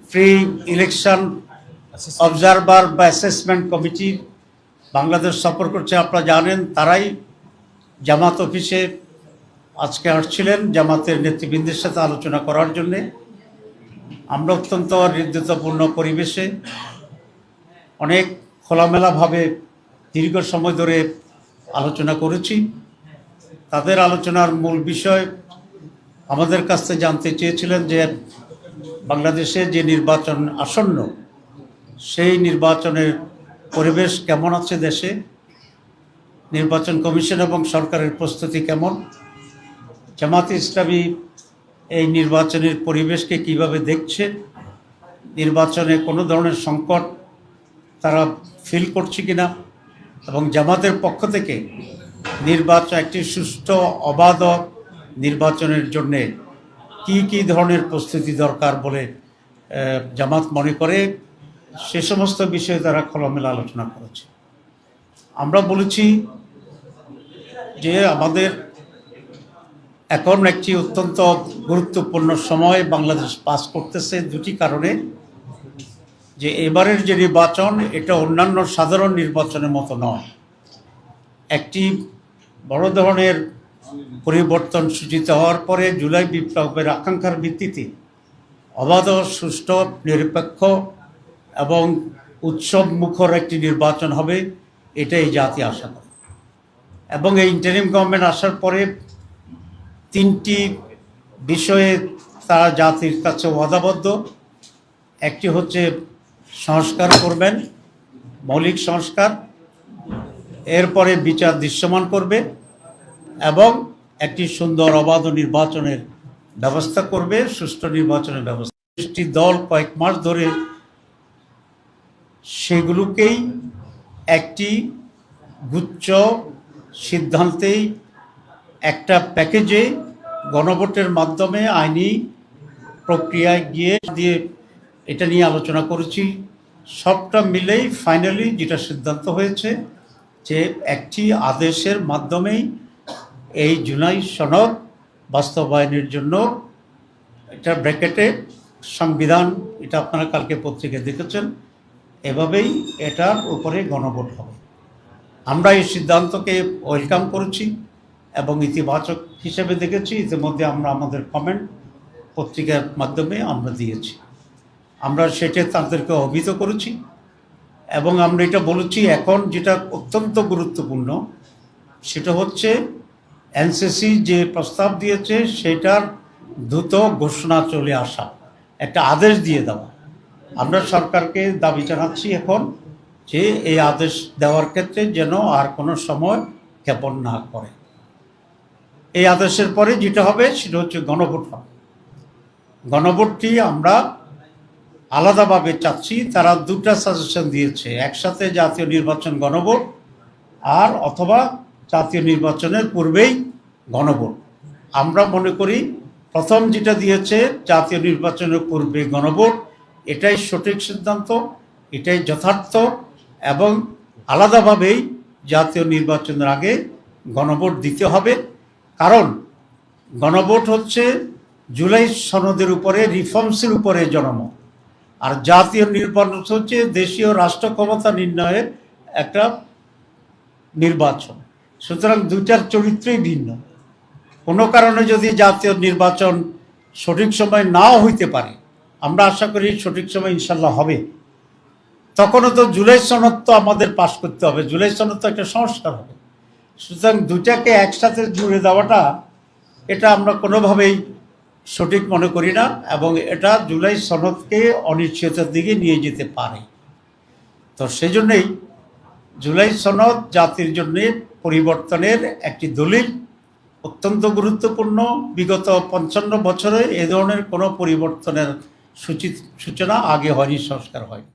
Pre election observer বা assessment committee Bangladesh সফর করছে। আপনারা জানেন, তারাই জামাত অফিসে আজকে আসছিলেন জামাতের নেতৃবৃন্দের সাথে আলোচনা করার জন্যে। আমরা অত্যন্ত হৃদ্যতাপূর্ণ পরিবেশে অনেক খোলামেলাভাবে দীর্ঘ সময় ধরে আলোচনা করেছি। তাদের আলোচনার মূল বিষয় আমাদের কাছ থেকে জানতে চেয়েছিলেন যে বাংলাদেশে যে নির্বাচন আসন্ন, সেই নির্বাচনের পরিবেশ কেমন আছে দেশে, নির্বাচন কমিশন এবং সরকারের প্রস্তুতি কেমন, জামাতে ইসলামী এই নির্বাচনের পরিবেশকে কিভাবে দেখছে, নির্বাচনে কোনো ধরনের সংকট তারা ফিল করছে কিনা, এবং জামাতের পক্ষ থেকে নির্বাচন একটি সুষ্ঠু অবাধ নির্বাচনের জন্যে কি ধরনের প্রস্তুতি দরকার বলে জামাত মনে করে, সে সমস্ত বিষয়ে তারা খোলামেলা আলোচনা করেছে। আমরা বলেছি যে আমাদের এখন একটি অত্যন্ত গুরুত্বপূর্ণ সময় বাংলাদেশ পাস করতেছে দুটি কারণে। যে এবারের যে নির্বাচন, এটা অন্যান্য সাধারণ নির্বাচনের মতো নয়। একটি বড় ধরনের পরিবর্তন সূচিত হওয়ার পরে জুলাই বিপ্লবের আকাঙ্ক্ষার ভিত্তিতে অবাধ, সুষ্ঠু, নিরপেক্ষ এবং উৎসব মুখর একটি নির্বাচন হবে, এটাই জাতি আশা করে। এবং এই ইন্টারিম গভর্নমেন্ট আসার পরে তিনটি বিষয়ে তারা জাতির কাছে ওয়াদাবদ্ধ। একটি হচ্ছে সংস্কার করবেন, মৌলিক সংস্কার, এরপরে বিচার দৃশ্যমান করবে এবং একটি সুন্দর অবাধ নির্বাচনের ব্যবস্থা করবে, সুষ্ঠু নির্বাচনের ব্যবস্থা। দল কয়েক মাস ধরে সেগুলোকেই একটি গুচ্ছ সিদ্ধান্তেই, একটা প্যাকেজে গণভোটের মাধ্যমে আইনি প্রক্রিয়ায় দিয়ে এটা নিয়ে আলোচনা করেছি। সবটা মিলেই ফাইনালি যেটা সিদ্ধান্ত হয়েছে যে একটি আদেশের মাধ্যমেই এই জুলাই সনদ বাস্তবায়নের জন্য, এটা ব্র্যাকেটে সংবিধান, এটা আপনারা কালকে পত্রিকায় দেখেছেন, এভাবেই এটার উপরে গণভোট হবে। আমরা এই সিদ্ধান্তকে ওয়েলকাম করেছি এবং ইতিবাচক হিসেবে দেখেছি। ইতিমধ্যে আমরা আমাদের কমেন্ট পত্রিকার মাধ্যমে আমরা দিয়েছি। আমরা সেটা তাদেরকে অভিহিত করেছি এবং আমরা এটা বলেছি এখন যেটা অত্যন্ত গুরুত্বপূর্ণ সেটা হচ্ছে এনসিসি যে প্রস্তাব দিয়েছে সেটার দ্রুত ঘোষণা চলে আসা, একটা আদেশ দিয়ে দেওয়া। আমরা সরকারকে দাবি জানাচ্ছি এখন যে এই আদেশ দেওয়ার ক্ষেত্রে যেন আর কোনো সময় ক্ষেপণ না করে। এই আদেশের পরে যেটা হবে সেটা হচ্ছে গণভোট হবে। গণভোটটি আমরা আলাদাভাবে চাচ্ছি। তারা দুটা সাজেশন দিয়েছে, একসাথে জাতীয় নির্বাচন গণভোট আর অথবা জাতীয় নির্বাচনের পূর্বেই গণভোট। আমরা মনে করি প্রথম যেটা দিয়েছে জাতীয় নির্বাচনের পূর্বে গণভোট, এটাই সঠিক সিদ্ধান্ত, এটাই যথার্থ, এবং আলাদাভাবেই জাতীয় নির্বাচনের আগে গণভোট দিতে হবে। কারণ গণভোট হচ্ছে জুলাই সনদের উপরে, রিফর্মসের উপরে জনমত, আর জাতীয় নির্বাচন হচ্ছে দেশীয় রাষ্ট্র ক্ষমতা নির্ণয়ের একটা নির্বাচন। সুতরাং দুইটার চরিত্রই ভিন্ন। কোনো কারণে যদি জাতীয় নির্বাচন সঠিক সময় নাও হইতে পারে, আমরা আশা করি সঠিক সময় ইনশাল্লাহ হবে, তখনও তো জুলাই সনদ তো আমাদের পাশ করতে হবে। জুলাই সনদ তো একটা সংস্কার হবে। সুতরাং দুটাকে একসাথে জুড়ে দেওয়াটা, এটা আমরা কোনোভাবেই সঠিক মনে করি না, এবং এটা জুলাই সনদকে অনিশ্চয়তার দিকে নিয়ে যেতে পারে। তো সেই জন্যেই জুলাই সনদ জাতির জন্যে পরিবর্তনের একটি দলিল, অত্যন্ত গুরুত্বপূর্ণ। বিগত 55 বছরে এ ধরনের কোনো পরিবর্তনের সূচনা আগে হয়নি, সংস্কার হয়নি।